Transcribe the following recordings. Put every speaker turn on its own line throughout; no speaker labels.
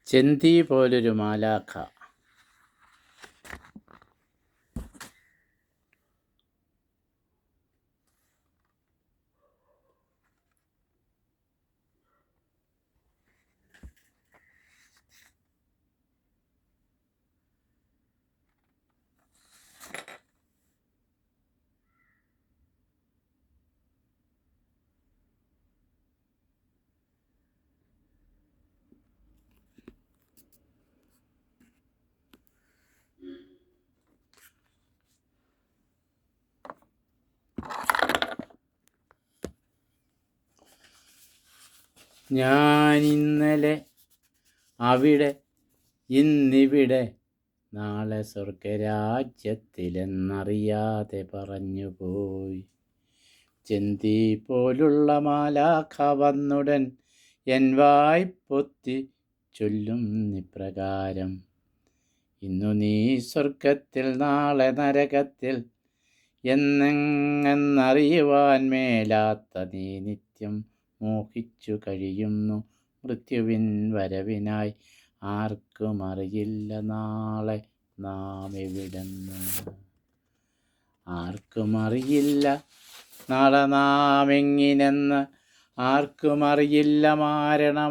ചെന്തി പോലൊരു മാലാഖ. ഞാനിന്നലെ അവിടെ, ഇന്നിവിടെ, നാളെ സ്വർഗരാജ്യത്തിലെന്നറിയാതെ പറഞ്ഞുപോയി. ചെന്തി പോലുള്ള മാലാഖ വന്നുടൻ എൻ വായ്പൊത്തി ചൊല്ലും ഇപ്രകാരം: ഇന്നു നീ സ്വർഗത്തിൽ, നാളെ നരകത്തിൽ, എന്നെന്നറിയുവാൻ മേലാത്ത നീ നിത്യം മോഹിച്ചു കഴിയുന്നു മൃത്യുവിൻ വരവിനായി. ആർക്കും അറിയില്ല നാളെ നാം എവിടെന്ന്. ആർക്കും അറിയില്ല നാളെ നാം എങ്ങിനെന്ന്. ആർക്കും അറിയില്ല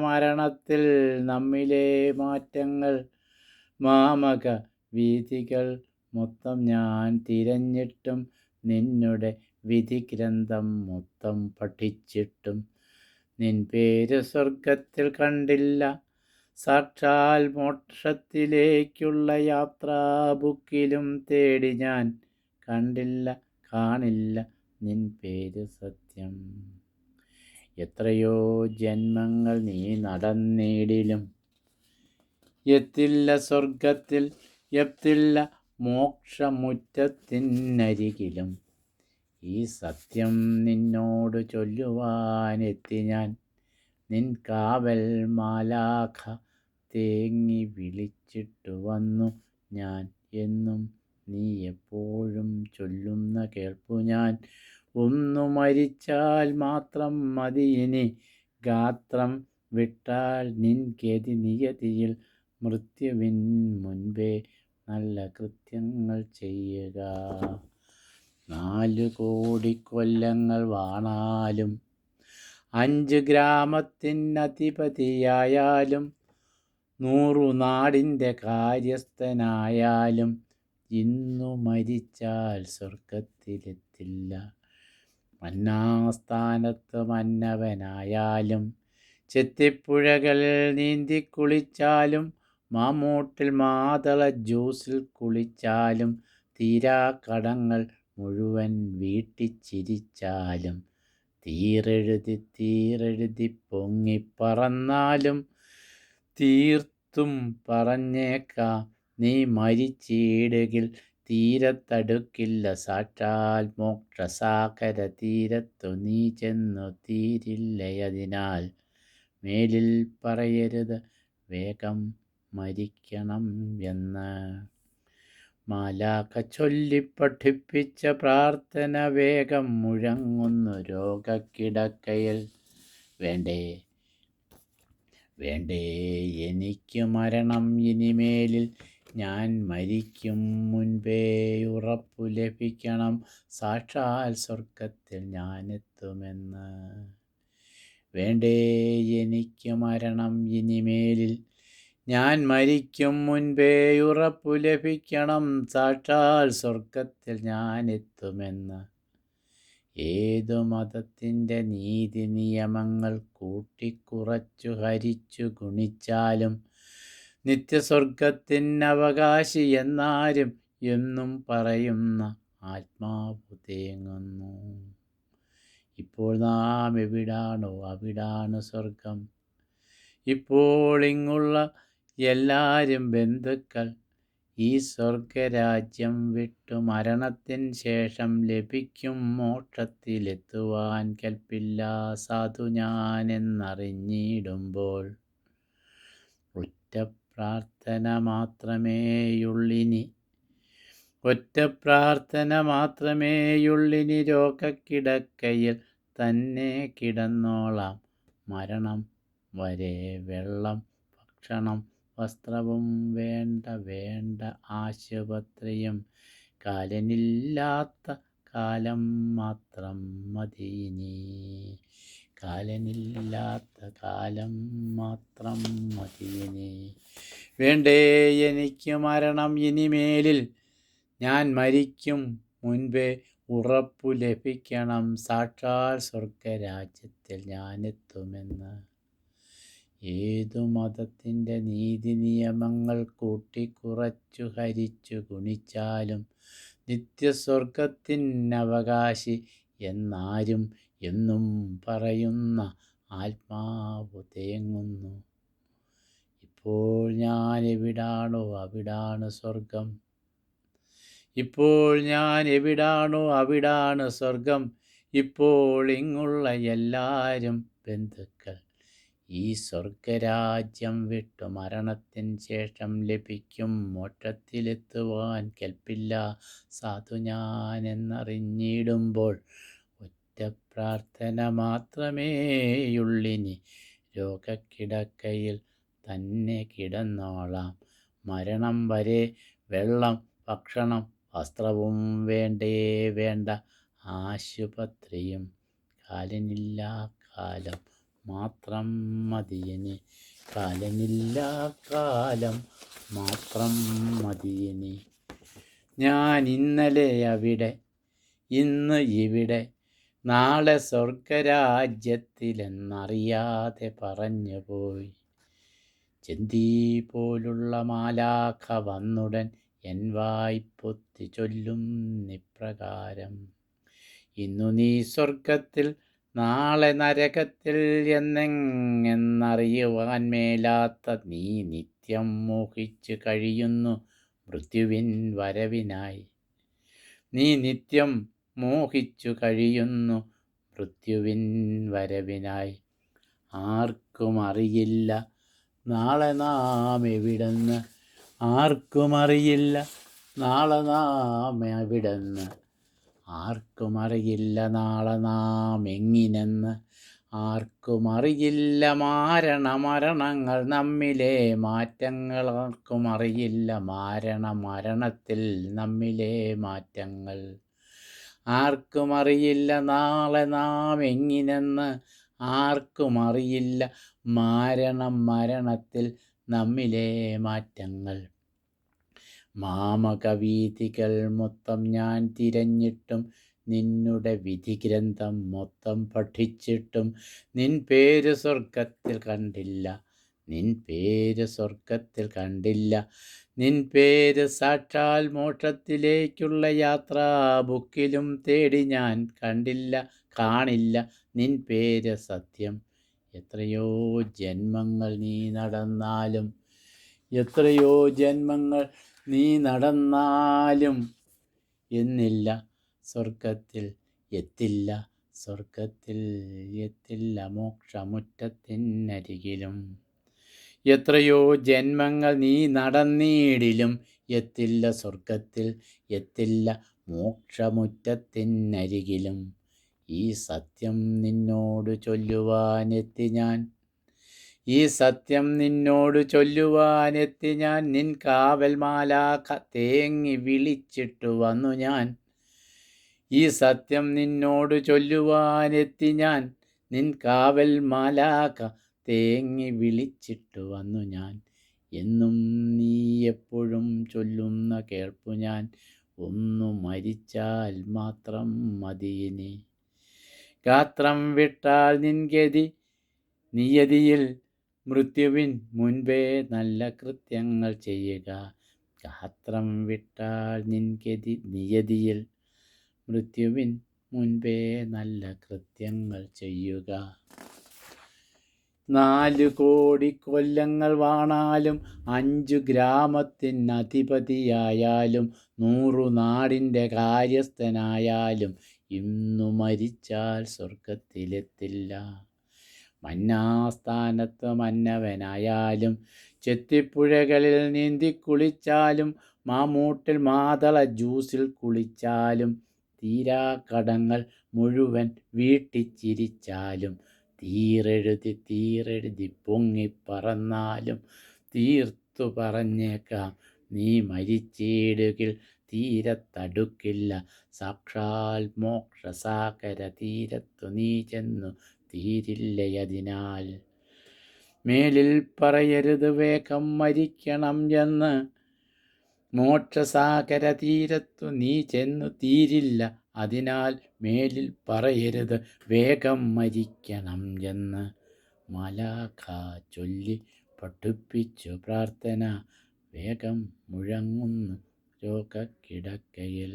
മരണത്തിൽ നമ്മിലെ മാറ്റങ്ങൾ. മാമക വീഥികൾ മൊത്തം ഞാൻ തിരഞ്ഞിട്ടും, നിന്നുടെ വിധിഗ്രന്ഥം മൊത്തം പഠിച്ചിട്ടും, നിൻ പേര് സ്വർഗത്തിൽ കണ്ടില്ല. സാക്ഷാൽ മോക്ഷത്തിലേക്കുള്ള യാത്രാ ബുക്കിലും തേടി ഞാൻ കണ്ടില്ല, കാണില്ല നിൻ പേര് സത്യം. എത്രയോ ജന്മങ്ങൾ നീ നടന്നിടിലും എത്തില്ല സ്വർഗത്തിൽ, എത്തില്ല മോക്ഷമുറ്റത്തിനരികിലും. ഈ സത്യം നിന്നോട് ചൊല്ലുവാനെത്തി ഞാൻ, നിൻ കാവൽ മാലാഖ തേങ്ങി വിളിച്ചിട്ടു വന്നു ഞാൻ. എന്നും നീ എപ്പോഴും ചൊല്ലുന്ന കേൾപ്പു ഞാൻ. ഒന്നു മരിച്ചാൽ മാത്രം മതി ഇനി, ഗാത്രം വിട്ടാൽ നിൻ ഗതി നിയതിയിൽ. മൃത്യുവിൻ മുൻപേ നല്ല കൃത്യങ്ങൾ ചെയ്യുക. 4 കോടി കൊല്ലങ്ങൾ വാണാലും, 5 ഗ്രാമത്തിനധിപതിയായാലും, 100 നാടിൻ്റെ കാര്യസ്ഥനായാലും, ഇന്നു മരിച്ചാൽ സ്വർഗത്തിലെത്തില്ല. മന്നാസ്ഥാനത്ത് മന്നവനായാലും, ചെത്തിപ്പുഴകളിൽ നീന്തിക്കുളിച്ചാലും, മാമൂട്ടിൽ മാതള ജ്യൂസിൽ കുളിച്ചാലും, തീരാ കടങ്ങൾ മുഴുവൻ വീട്ടിച്ചിരിച്ചാലും, തീരെഴുതി പൊങ്ങിപ്പറന്നാലും, തീർത്തും പറഞ്ഞേക്കാം നീ മരിച്ചിടുകിൽ തീരത്തടുക്കില്ല. സാക്ഷാൽ മോക്ഷസാഗര തീരത്തു നീ ചെന്നു തീരില്ലയതിനാൽ മേലിൽ പറയരുത് വേഗം മരിക്കണം എന്ന്. മാലാഖ ചൊല്ലിപ്പഠിപ്പിച്ച പ്രാർത്ഥന വേഗം മുഴങ്ങുന്നു രോഗക്കിടക്കയിൽ. വേണ്ടേ വേണ്ടേ എനിക്ക് മരണം ഇനിമേലിൽ, ഞാൻ മരിക്കും മുൻപേ ഉറപ്പു ലഭിക്കണം സാക്ഷാൽ സ്വർഗത്തിൽ ഞാനെത്തുമെന്ന്. വേണ്ടേ എനിക്ക് മരണം ഇനിമേലിൽ, ഞാൻ മരിക്കും മുൻപേ ഉറപ്പു ലഭിക്കണം സാക്ഷാൽ സ്വർഗത്തിൽ ഞാനെത്തുമെന്ന്. ഏതു മതത്തിൻ്റെ നീതി നിയമങ്ങൾ കൂട്ടിക്കുറച്ചു ഹരിച്ചു ഗുണിച്ചാലും, നിത്യസ്വർഗത്തിനവകാശി എന്നാരും എന്നും പറയുന്ന ആത്മാവു തേങ്ങുന്നു. ഇപ്പോൾ നാം എവിടാണോ അവിടാണ് സ്വർഗം. ഇപ്പോൾ ഇങ്ങുള്ള എല്ലാരും ബന്ധുക്കൾ. ഈ സ്വർഗരാജ്യം വിട്ടു മരണത്തിന് ശേഷം ലഭിക്കും മോക്ഷത്തിലെത്തുവാൻ കെൽപ്പില്ല സാധു ഞാനെന്നറിഞ്ഞിടുമ്പോൾ. ഒറ്റ പ്രാർത്ഥന മാത്രമേയുള്ളിനി, ഒറ്റ പ്രാർത്ഥന മാത്രമേയുള്ളിനി. രോഗക്കിടക്കയിൽ തന്നെ കിടന്നോളാം മരണം വരെ. വെള്ളം, ഭക്ഷണം, വസ്ത്രവും വേണ്ട വേണ്ട ആശുപത്രിയും കാലനില്ലാത്ത കാലം മാത്രം മതിയിനി. കാലനില്ലാത്ത കാലം മാത്രം മതിയിനി. വേണ്ടേ എനിക്ക് മരണം ഇനിമേലിൽ, ഞാൻ മരിക്കും മുൻപേ ഉറപ്പു ലഭിക്കണം സാക്ഷാൽ സ്വർഗരാജ്യത്തിൽ ഞാനെത്തുമെന്ന്. ഏതു മതത്തിൻ്റെ നീതി നിയമങ്ങൾ കൂട്ടിക്കുറച്ചു ഹരിച്ചു ഗുണിച്ചാലും നിത്യസ്വർഗത്തിനവകാശി എന്നാരും എന്നും പറയുന്ന ആത്മാവ് തേങ്ങുന്നു. ഇപ്പോൾ ഞാൻ എവിടാണോ അവിടാണ് സ്വർഗം. ഇപ്പോൾ ഞാൻ എവിടാണോ അവിടാണ് സ്വർഗം. ഇപ്പോൾ ഇങ്ങുള്ള എല്ലാവരും ബന്ധുക്കൾ. ഈ സ്വർഗരാജ്യം വിട്ടു മരണത്തിന് ശേഷം ലഭിക്കും മോക്ഷത്തിലെത്തുവാൻ കെൽപ്പില്ല സാധു ഞാൻ എന്നറിഞ്ഞിടുമ്പോൾ ഒറ്റ പ്രാർത്ഥന മാത്രമേയുള്ളിനി. രോഗക്കിടക്കയിൽ തന്നെ കിടന്നോളാം. മരണം വരെ വെള്ളം, ഭക്ഷണം, വസ്ത്രവും വേണ്ടേ വേണ്ട ആശുപത്രിയും കാലനില്ലാ കാലം മാത്രം മതിയിനി. കാലനില്ലാ കാലം മാത്രം മതിയിനി. ഞാൻ ഇന്നലെ അവിടെ, ഇന്ന് ഇവിടെ, നാളെ സ്വർഗരാജ്യത്തിലെന്നറിയാതെ പറഞ്ഞുപോയി. ചെന്തീ പോലുള്ള മാലാഖ വന്നുടൻ എൻ വായ്പൊത്തി ചൊല്ലുന്നിപ്രകാരം: ഇന്നു നീ സ്വർഗത്തിൽ, നാളെ നരകത്തിൽ എന്നറിയുവാൻ മേലാത്ത നീ നിത്യം മോഹിച്ചു കഴിയുന്നു മൃത്യുവിൻ വരവിനായി. നീ നിത്യം മോഹിച്ചു കഴിയുന്നു മൃത്യുവിൻ വരവിനായി. ആർക്കും അറിയില്ല നാളെ നാം എവിടെന്ന്. ആർക്കും അറിയില്ല നാളെ നാം എവിടെന്ന്. ആർക്കും അറിയില്ല നാളെ നാം എങ്ങിനെന്ന്. ആർക്കും അറിയില്ല മരണങ്ങൾ നമ്മിലെ മാറ്റങ്ങൾ. ആർക്കും അറിയില്ല മരണത്തിൽ നമ്മിലെ മാറ്റങ്ങൾ. ആർക്കും അറിയില്ല നാളെ നാം എങ്ങിനെന്ന്. ആർക്കും അറിയില്ല മരണത്തിൽ നമ്മിലെ മാറ്റങ്ങൾ. മാമകവീഥികൾ മൊത്തം ഞാൻ തിരഞ്ഞിട്ടും നിന്നുടെ വിധിഗ്രന്ഥം മൊത്തം പഠിച്ചിട്ടും നിൻ പേര് സ്വർഗത്തിൽ കണ്ടില്ല. നിൻ പേര് സ്വർഗത്തിൽ കണ്ടില്ല. നിൻ പേര് സാക്ഷാൽ മോക്ഷത്തിലേക്കുള്ള യാത്രാ ബുക്കിലും തേടി ഞാൻ കണ്ടില്ല, കാണില്ല നിൻ പേര് സത്യം. എത്രയോ ജന്മങ്ങൾ നീ നടന്നാലും, എത്രയോ ജന്മങ്ങൾ നീ നടന്നാലും എന്നില്ല സ്വർഗത്തിൽ എത്തില്ല. സ്വർഗത്തിൽ എത്തില്ല മോക്ഷമുറ്റത്തിനരികിലും. എത്രയോ ജന്മങ്ങൾ നീ നടന്നിടിലും എത്തില്ല സ്വർഗത്തിൽ എത്തില്ല മോക്ഷമുറ്റത്തിനരികിലും. ഈ സത്യം നിന്നോട് ചൊല്ലുവാനെത്തി ഞാൻ. ഈ സത്യം നിന്നോട് ചൊല്ലുവാനെത്തി ഞാൻ. നിൻ കാവൽ മാലാഖ തേങ്ങി വിളിച്ചിട്ടു വന്നു ഞാൻ. ഈ സത്യം നിന്നോട് ചൊല്ലുവാനെത്തി ഞാൻ. നിൻ കാവൽ മാലാഖ തേങ്ങി വിളിച്ചിട്ടു വന്നു ഞാൻ. എന്നും നീ എപ്പോഴും ചൊല്ലുന്ന കേൾപ്പു ഞാൻ. ഒന്നു മരിച്ചാൽ മാത്രം മതിയിനി. ഗാത്രം വിട്ടാൽ നിൻ ഗതി നിയതിയിൽ മൃത്യുവിൻ മുൻപേ നല്ല കൃത്യങ്ങൾ ചെയ്യുക. ഗാത്രം വിട്ടാൽ നിൻ ഗതി നിയതിയിൽ മൃത്യുവിൻ മുൻപേ നല്ല കൃത്യങ്ങൾ ചെയ്യുക. 4 കോടി കൊല്ലങ്ങൾ വാണാലും 5 ഗ്രാമത്തിനധിപതിയായാലും 100 നാടിൻ്റെ കാര്യസ്ഥനായാലും ഇന്നു മരിച്ചാൽ സ്വർഗത്തിലെത്തില്ല. മന്നാസ്ഥാനത്ത് മന്നവനായാലും ചെത്തിപ്പുഴകളിൽ നീന്തിക്കുളിച്ചാലും മാമൂട്ടിൽ മാതള ജ്യൂസിൽ കുളിച്ചാലും തീരാ കടങ്ങൾ മുഴുവൻ വീട്ടിച്ചിരിച്ചാലും തീരെഴുതി പൊങ്ങിപ്പറന്നാലും തീർത്തു പറഞ്ഞേക്കാം, നീ മരിച്ചിടുകിൽ തീരത്തടുക്കില്ല. സാക്ഷാൽ മോക്ഷസാഗര തീരത്തു നീ ചെന്നു തീരില്ലയതിനാൽ. മേലിൽ പറയരുത് വേഗം മരിക്കണം എന്ന്, മോക്ഷസാഗര തീരത്തു നീ ചെന്നു തീരില്ല. അതിനാൽ മേലിൽ പറയരുത് വേഗം മരിക്കണം എന്ന്. മലാഖ ചൊല്ലി പഠിപ്പിച്ചു പ്രാർത്ഥന, വേഗം മുഴങ്ങുന്നു രോഗക്കിടക്കയിൽ.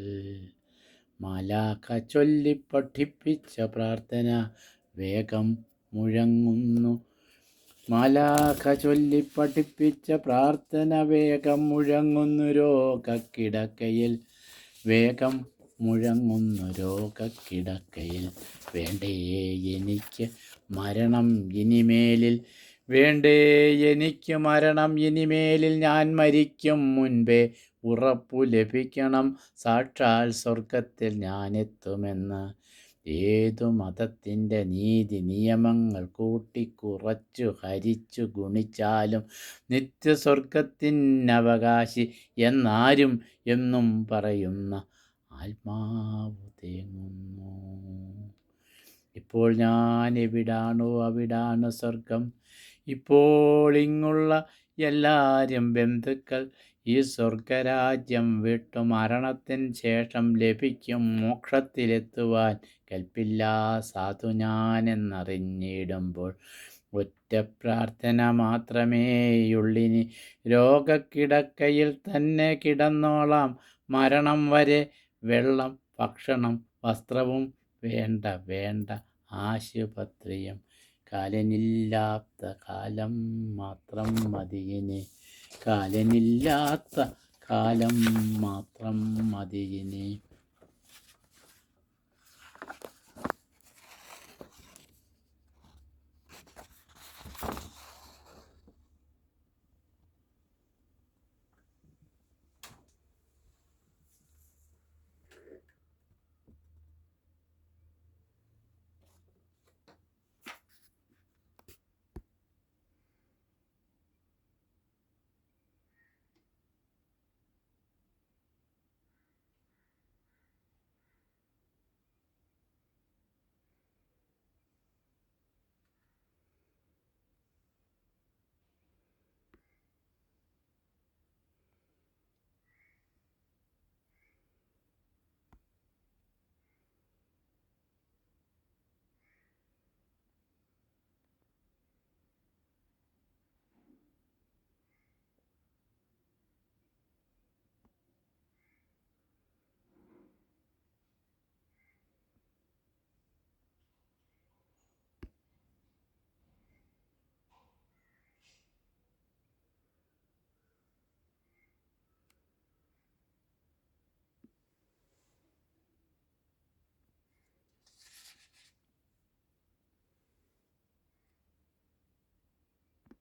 മലാഖ ചൊല്ലി പഠിപ്പിച്ച പ്രാർത്ഥന വേഗം മുഴങ്ങുന്നു. മലാഖ ചൊല്ലി പഠിപ്പിച്ച പ്രാർത്ഥന വേഗം മുഴങ്ങുന്നു രോഗക്കിടക്കയിൽ. വേഗം മുഴങ്ങുന്നു രോഗക്കിടക്കയിൽ. വേണ്ടേ എനിക്ക് മരണം ഇനിമേലിൽ, വേണ്ടേ എനിക്ക് മരണം ഇനിമേലിൽ. ഞാൻ മരിക്കും മുൻപേ ഉറപ്പു ലഭിക്കണം, സാക്ഷാൽ സ്വർഗത്തിൽ ഞാനെത്തുമെന്ന്. ഏതു മതത്തിൻ്റെ നീതി നിയമങ്ങൾ കൂട്ടിക്കുറച്ചു ഹരിച്ചു ഗുണിച്ചാലും നിത്യസ്വർഗത്തിനവകാശി എന്നാരും എന്നും പറയുന്ന ആത്മാവ് തേങ്ങുന്നു. ഇപ്പോൾ ഞാൻ എവിടാണോ അവിടാണ് സ്വർഗം. ഇപ്പോൾ ഇങ്ങുള്ള എല്ലാവരും ബന്ധുക്കൾ ഈ സ്വർഗരാജ്യം വിട്ടു മരണത്തിന് ശേഷം ലഭിക്കും മോക്ഷത്തിലെത്തുവാൻ കൽപ്പില്ലാ സാധു ഞാനെന്നറിഞ്ഞിടുമ്പോൾ ഒറ്റ പ്രാർത്ഥന മാത്രമേയുള്ളിനി. രോഗക്കിടക്കയിൽ തന്നെ കിടന്നോളാം മരണം വരെ. വെള്ളം, ഭക്ഷണം, വസ്ത്രവും വേണ്ട വേണ്ട, ആശുപത്രിയും. കാലനില്ലാത്ത കാലം മാത്രം മതിയിനി, കാലനില്ലാത്ത കാലം മാത്രം മതിയിനി.